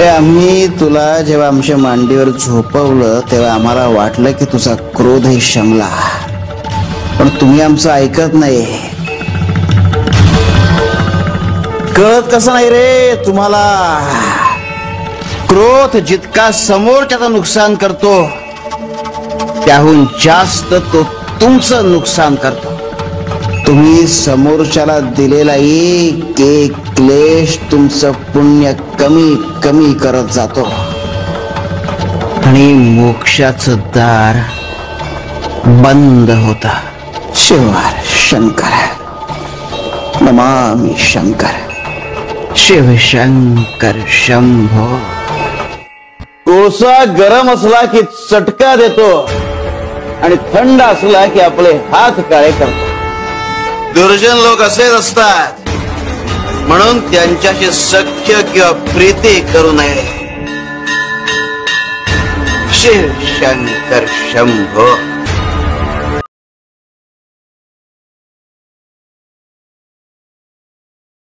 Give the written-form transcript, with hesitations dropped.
आम्ही तुला जेव्हा आमच्या मांडीवर झोपवलं तेव्हा आम्हाला वाटलं की तुझा क्रोधही शमला, पण तुम्ही आमचं ऐकत नाही. कळत कसं नाही रे तुम्हाला? क्रोध जितका समोरच्याचं नुकसान करतो त्याहून जास्त तो तुमचं नुकसान करतो. तुम्ही समोरच्याला दिलेला एक एक क्लेश तुमचं पुण्य कमी कमी करत जातो आणि मोक्षाचं दार बंद होता. शिवार शंकर, नमामि शंकर, शिव शंकर शंभो. कोळसा गरम असला की चटका देतो आणि थंड असला की आपले हात काळे करतो. दुर्जन लोक असेच असतात, म्हणून त्यांच्याशी सख्य किंवा प्रीती करू नये. शिव शंकर शंभो.